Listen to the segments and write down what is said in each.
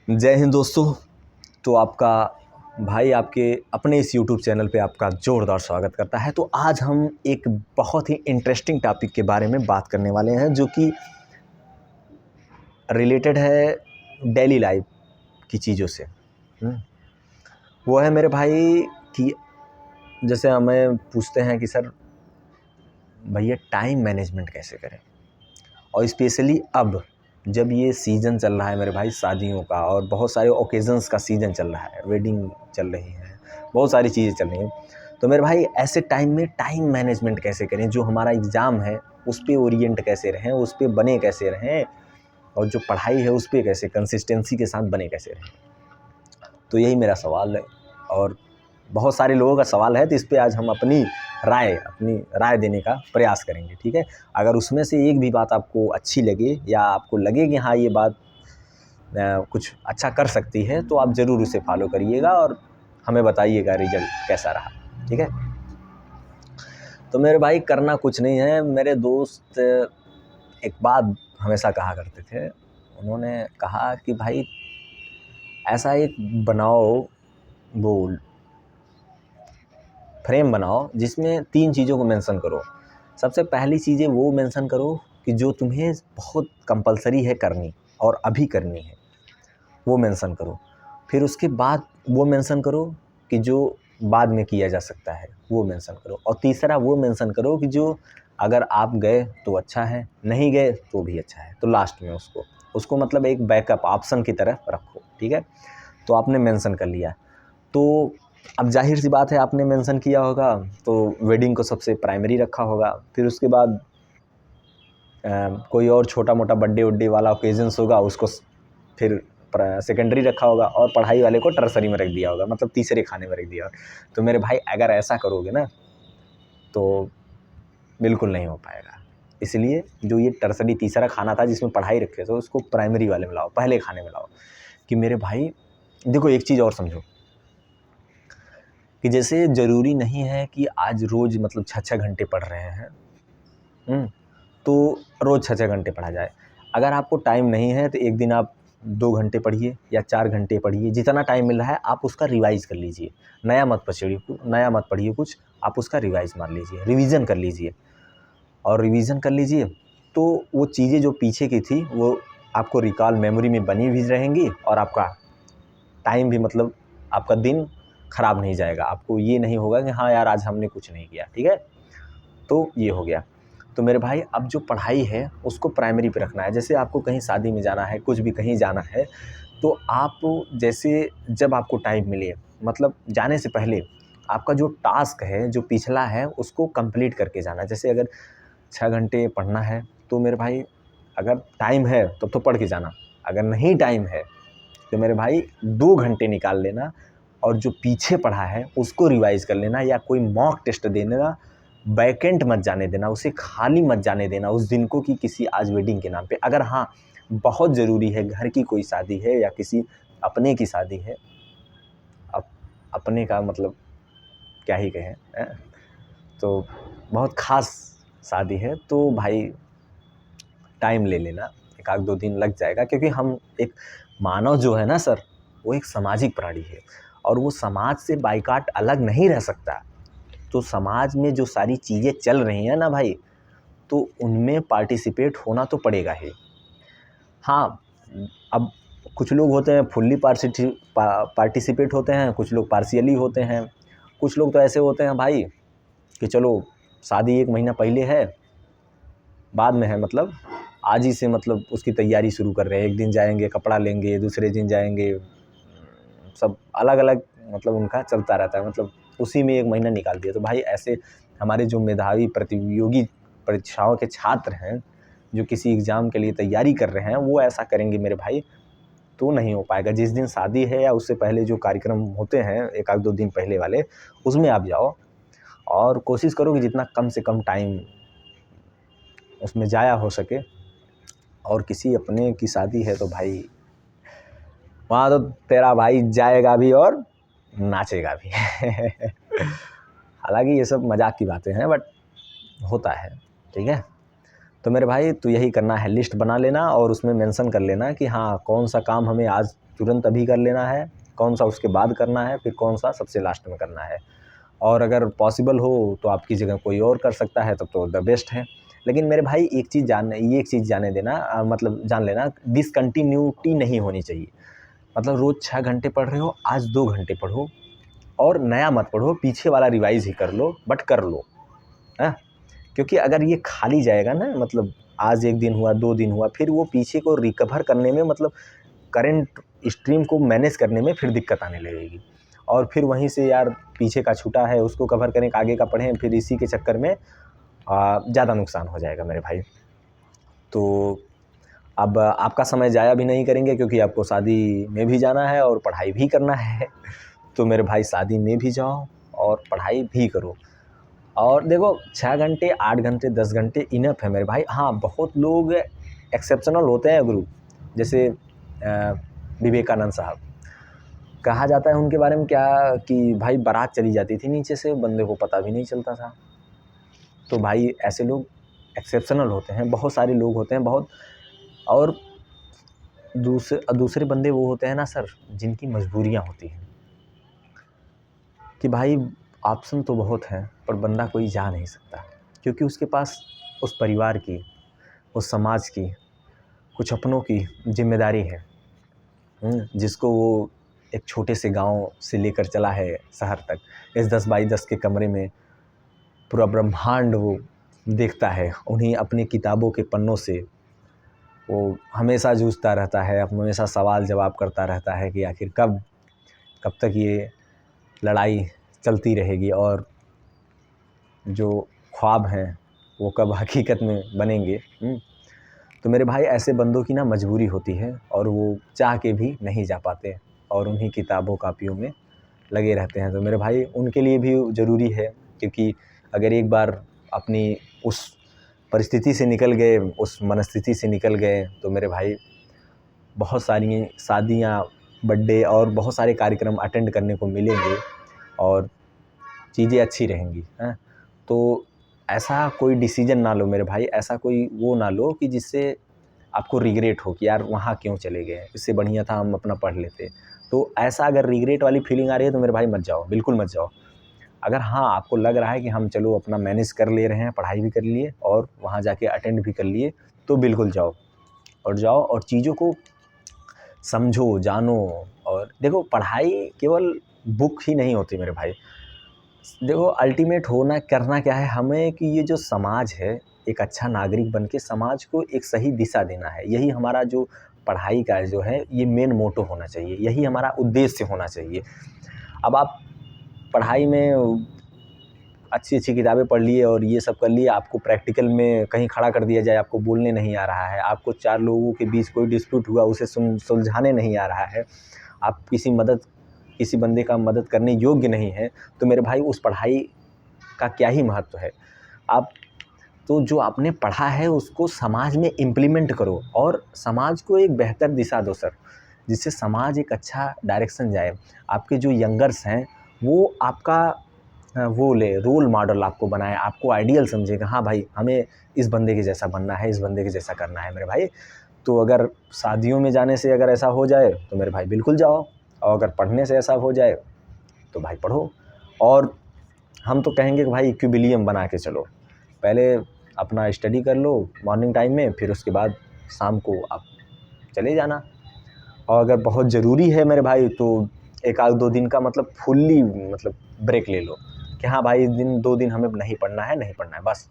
जय हिंद दोस्तों। तो आपका भाई आपके अपने इस यूट्यूब चैनल पे आपका ज़ोरदार स्वागत करता है। तो आज हम एक बहुत ही इंटरेस्टिंग टॉपिक के बारे में बात करने वाले हैं जो कि रिलेटेड है डेली लाइफ की चीज़ों से। वो है मेरे भाई कि जैसे हमें पूछते हैं कि सर भैया टाइम मैनेजमेंट कैसे करें, और स्पेशली अब जब ये सीज़न चल रहा है मेरे भाई शादियों का, और बहुत सारे ओकेज़न्स का सीज़न चल रहा है, वेडिंग चल रही है, बहुत सारी चीज़ें चल रही हैं। तो मेरे भाई ऐसे टाइम में टाइम मैनेजमेंट कैसे करें, जो हमारा एग्ज़ाम है उस पे ओरिएंट कैसे रहें, उस पे बने कैसे रहें, और जो पढ़ाई है उस पे कैसे कंसिस्टेंसी के साथ बने कैसे रहें। तो यही मेरा सवाल है और बहुत सारे लोगों का सवाल है। तो इस पे आज हम अपनी राय देने का प्रयास करेंगे, ठीक है। अगर उसमें से एक भी बात आपको अच्छी लगे या आपको लगे कि हाँ ये बात कुछ अच्छा कर सकती है, तो आप ज़रूर उसे फॉलो करिएगा और हमें बताइएगा रिजल्ट कैसा रहा, ठीक है। तो मेरे भाई करना कुछ नहीं है। मेरे दोस्त एक बात हमेशा कहा करते थे, उन्होंने कहा कि भाई ऐसा एक बनाओ, वो फ्रेम बनाओ जिसमें 3 चीज़ों को मेंशन करो। सबसे पहली चीज़ें वो मेंशन करो कि जो तुम्हें बहुत कंपल्सरी है करनी और अभी करनी है, वो मेंशन करो। फिर उसके बाद वो मेंशन करो कि जो बाद में किया जा सकता है, वो मेंशन करो। और तीसरा वो मेंशन करो कि जो अगर आप गए तो अच्छा है, नहीं गए तो भी अच्छा है। तो लास्ट में उसको मतलब एक बैकअप ऑप्शन की तरह रखो, ठीक है। तो आपने मेंशन कर लिया, तो अब जाहिर सी बात है आपने मेंशन किया होगा तो वेडिंग को सबसे प्राइमरी रखा होगा। फिर उसके बाद कोई और छोटा मोटा बर्थडे वड्डे वाला ओकेजन्स होगा, उसको फिर सेकेंडरी रखा होगा, और पढ़ाई वाले को टर्सरी में रख दिया होगा, मतलब तीसरे खाने में रख दिया होगा। तो मेरे भाई अगर ऐसा करोगे ना तो बिल्कुल नहीं हो पाएगा। इसलिए जो ये टर्सरी तीसरा खाना था जिसमें पढ़ाई रखे थे, उसको प्राइमरी वाले में लाओ, पहले खाने में लाओ। कि मेरे भाई देखो एक चीज़ और समझो कि जैसे ज़रूरी नहीं है कि आज रोज़ मतलब 6-6 घंटे पढ़ रहे हैं, तो रोज़ 6-6 घंटे पढ़ा जाए। अगर आपको टाइम नहीं है तो एक दिन आप 2 घंटे पढ़िए या 4 घंटे पढ़िए, जितना टाइम मिल रहा है आप उसका रिवाइज़ कर लीजिए। नया मत पढ़िए कुछ, आप उसका रिवाइज़ मार लीजिए, रिवीज़न कर लीजिए। और रिवीज़न कर लीजिए तो वो चीज़ें जो पीछे की थी वो आपको रिकॉल मेमोरी में बनी भी रहेंगी, और आपका टाइम भी मतलब आपका दिन ख़राब नहीं जाएगा। आपको ये नहीं होगा कि हाँ यार आज हमने कुछ नहीं किया, ठीक है। तो ये हो गया। तो मेरे भाई अब जो पढ़ाई है उसको प्राइमरी पे रखना है। जैसे आपको कहीं शादी में जाना है, कुछ भी कहीं जाना है, तो आप जैसे जब आपको टाइम मिले, मतलब जाने से पहले आपका जो टास्क है, जो पिछला है, उसको कंप्लीट करके जाना। जैसे अगर 6 घंटे पढ़ना है तो मेरे भाई अगर टाइम है तो पढ़ के जाना। अगर नहीं टाइम है तो मेरे भाई 2 घंटे निकाल लेना और जो पीछे पढ़ा है उसको रिवाइज़ कर लेना, या कोई मॉक टेस्ट दे देना। वैकेंट मत जाने देना, उसे खाली मत जाने देना उस दिन को कि किसी आज वेडिंग के नाम पे। अगर हाँ बहुत ज़रूरी है, घर की कोई शादी है या किसी अपने की शादी है, अपने का मतलब क्या ही कहें, तो बहुत ख़ास शादी है, तो भाई टाइम ले लेना, 1-2 दिन लग जाएगा। क्योंकि हम एक मानव जो है ना सर, वो एक सामाजिक प्राणी है और वो समाज से बाइकाट अलग नहीं रह सकता। तो समाज में जो सारी चीज़ें चल रही हैं ना भाई, तो उनमें पार्टिसिपेट होना तो पड़ेगा ही। हाँ, अब कुछ लोग होते हैं फुल्ली पार्टिसिपेट होते हैं, कुछ लोग पार्शियली होते हैं, कुछ लोग तो ऐसे होते हैं भाई कि चलो शादी 1 महीना पहले है, बाद में है, मतलब आज ही से मतलब उसकी तैयारी शुरू कर रहे हैं। एक दिन जाएंगे कपड़ा लेंगे, दूसरे दिन जाएंगे, सब अलग अलग मतलब उनका चलता रहता है, मतलब उसी में 1 महीना निकाल दिया। तो भाई ऐसे हमारे जो मेधावी प्रतियोगी परीक्षाओं के छात्र हैं, जो किसी एग्ज़ाम के लिए तैयारी कर रहे हैं, वो ऐसा करेंगे मेरे भाई तो नहीं हो पाएगा। जिस दिन शादी है या उससे पहले जो कार्यक्रम होते हैं 1-2 दिन पहले वाले, उसमें आप जाओ और कोशिश करो कि जितना कम से कम टाइम उसमें ज़ाया हो सके। और किसी अपने की शादी है तो भाई वहाँ तो तेरा भाई जाएगा भी और नाचेगा भी। हालांकि ये सब मजाक की बातें हैं, बट होता है, ठीक है। तो मेरे भाई तो यही करना है, लिस्ट बना लेना और उसमें मेंशन कर लेना कि हाँ कौन सा काम हमें आज तुरंत अभी कर लेना है, कौन सा उसके बाद करना है, फिर कौन सा सबसे लास्ट में करना है। और अगर पॉसिबल हो तो आपकी जगह कोई और कर सकता है तब तो द बेस्ट है। लेकिन मेरे भाई ये एक चीज़ जाने देना, मतलब जान लेना, डिसकंटिन्यूटी नहीं होनी चाहिए। मतलब रोज़ 6 घंटे पढ़ रहे हो, आज 2 घंटे पढ़ो और नया मत पढ़ो, पीछे वाला रिवाइज़ ही कर लो, बट कर लो, हैं? क्योंकि अगर ये खाली जाएगा ना, मतलब आज 1 दिन हुआ, 2 दिन हुआ, फिर वो पीछे को रिकवर करने में, मतलब करंट स्ट्रीम को मैनेज करने में फिर दिक्कत आने लगेगी। और फिर वहीं से यार पीछे का छूटा है उसको कवर करें, आगे का पढ़ें, फिर इसी के चक्कर में ज़्यादा नुकसान हो जाएगा मेरे भाई। तो अब आपका समय ज़ाया भी नहीं करेंगे क्योंकि आपको शादी में भी जाना है और पढ़ाई भी करना है। तो मेरे भाई शादी में भी जाओ और पढ़ाई भी करो। और देखो 6 घंटे, 8 घंटे, 10 घंटे इनफ है मेरे भाई। हाँ, बहुत लोग एक्सेप्शनल होते हैं गुरु, जैसे विवेकानंद साहब। कहा जाता है उनके बारे में क्या कि भाई बारात चली जाती थी नीचे से, बंदे को पता भी नहीं चलता था। तो भाई ऐसे लोग एक्सेप्शनल होते हैं, बहुत सारे लोग होते हैं बहुत। और दूसरे बंदे वो होते हैं ना सर, जिनकी मजबूरियां होती हैं कि भाई ऑप्शन तो बहुत हैं पर बंदा कोई जा नहीं सकता, क्योंकि उसके पास उस परिवार की, उस समाज की, कुछ अपनों की जिम्मेदारी है, जिसको वो एक छोटे से गांव से लेकर चला है शहर तक, इस 10 बाई 10 के कमरे में पूरा ब्रह्मांड वो देखता है। उन्हीं अपनी किताबों के पन्नों से वो हमेशा जूझता रहता है, हमेशा सवाल जवाब करता रहता है कि आखिर कब तक ये लड़ाई चलती रहेगी और जो ख्वाब हैं वो कब हकीकत में बनेंगे। तो मेरे भाई ऐसे बंदों की ना मजबूरी होती है और वो चाह के भी नहीं जा पाते और उन्हीं किताबों कापियों में लगे रहते हैं। तो मेरे भाई उनके लिए भी ज़रूरी है, क्योंकि अगर एक बार अपनी उस परिस्थिति से निकल गए, उस मनस्थिति से निकल गए, तो मेरे भाई बहुत सारी शादियाँ, बर्थडे और बहुत सारे कार्यक्रम अटेंड करने को मिलेंगे और चीज़ें अच्छी रहेंगी, हैं। तो ऐसा कोई डिसीजन ना लो मेरे भाई, ऐसा कोई वो ना लो कि जिससे आपको रिग्रेट हो कि यार वहाँ क्यों चले गए, इससे बढ़िया था हम अपना पढ़ लेते। तो ऐसा अगर रिग्रेट वाली फीलिंग आ रही है तो मेरे भाई मत जाओ, बिल्कुल मत जाओ। अगर हाँ आपको लग रहा है कि हम चलो अपना मैनेज कर ले रहे हैं, पढ़ाई भी कर लिए और वहाँ जाके अटेंड भी कर लिए, तो बिल्कुल जाओ और चीज़ों को समझो, जानो। और देखो पढ़ाई केवल बुक ही नहीं होती मेरे भाई। देखो अल्टीमेट होना करना क्या है हमें कि ये जो समाज है, एक अच्छा नागरिक बन के समाज को एक सही दिशा देना है। यही हमारा जो पढ़ाई का जो है ये मेन मोटो होना चाहिए, यही हमारा उद्देश्य होना चाहिए। अब आप पढ़ाई में अच्छी किताबें पढ़ लिए और ये सब कर लिए, आपको प्रैक्टिकल में कहीं खड़ा कर दिया जाए, आपको बोलने नहीं आ रहा है, आपको 4 लोगों के बीच कोई डिस्प्यूट हुआ उसे सुलझाने नहीं आ रहा है, आप किसी बंदे का मदद करने योग्य नहीं है, तो मेरे भाई उस पढ़ाई का क्या ही महत्व है। आप तो जो आपने पढ़ा है उसको समाज में इम्प्लीमेंट करो और समाज को एक बेहतर दिशा दो सर, जिससे समाज एक अच्छा डायरेक्शन जाए। आपके जो यंगर्स हैं वो आपका वो रोल मॉडल आपको बनाए, आपको आइडियल समझेगा, हाँ भाई हमें इस बंदे के जैसा बनना है, इस बंदे के जैसा करना है मेरे भाई। तो अगर शादियों में जाने से अगर ऐसा हो जाए तो मेरे भाई बिल्कुल जाओ, और अगर पढ़ने से ऐसा हो जाए तो भाई पढ़ो। और हम तो कहेंगे कि भाई इक्विलिब्रियम बना के चलो, पहले अपना स्टडी कर लो मॉर्निंग टाइम में, फिर उसके बाद शाम को आप चले जाना। और अगर बहुत ज़रूरी है मेरे भाई तो 1 आध 2 दिन का मतलब फुल्ली मतलब ब्रेक ले लो कि हाँ भाई इस दिन 2 दिन हमें नहीं पढ़ना है, बस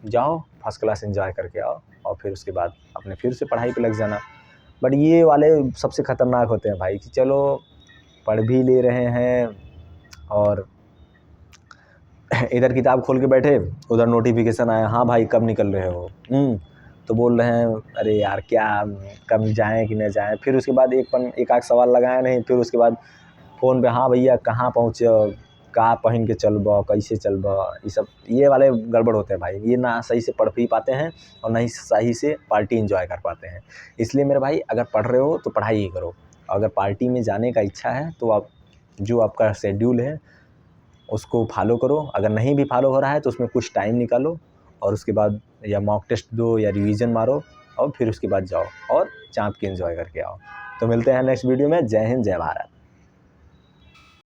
जाओ फर्स्ट क्लास एंजॉय करके आओ और फिर उसके बाद अपने फिर से पढ़ाई पे लग जाना। बट ये वाले सबसे ख़तरनाक होते हैं भाई कि चलो पढ़ भी ले रहे हैं और इधर किताब खोल के बैठे, उधर नोटिफिकेशन आया, हाँ भाई कब निकल रहे हो, तो बोल रहे हैं अरे यार क्या कब जाएँ कि न जाएँ। फिर उसके बाद एक आध सवाल लगाया नहीं, फिर उसके बाद फ़ोन पे हाँ भैया कहाँ पहुँचे, का पहन के चलबा, कैसे चलबा, ये वाले गड़बड़ होते हैं भाई। ये ना सही से पढ़ भी पाते हैं और ना ही सही से पार्टी एंजॉय कर पाते हैं। इसलिए मेरे भाई अगर पढ़ रहे हो तो पढ़ाई ही करो, अगर पार्टी में जाने का इच्छा है तो आप जो आपका शेड्यूल है उसको फॉलो करो, अगर नहीं भी फॉलो हो रहा है तो उसमें कुछ टाइम निकालो और उसके बाद या मॉक टेस्ट दो या रिवीजन मारो और फिर उसके बाद जाओ और चाँप के एंजॉय करके आओ। तो मिलते हैं नेक्स्ट वीडियो में। जय हिंद, जय भारत।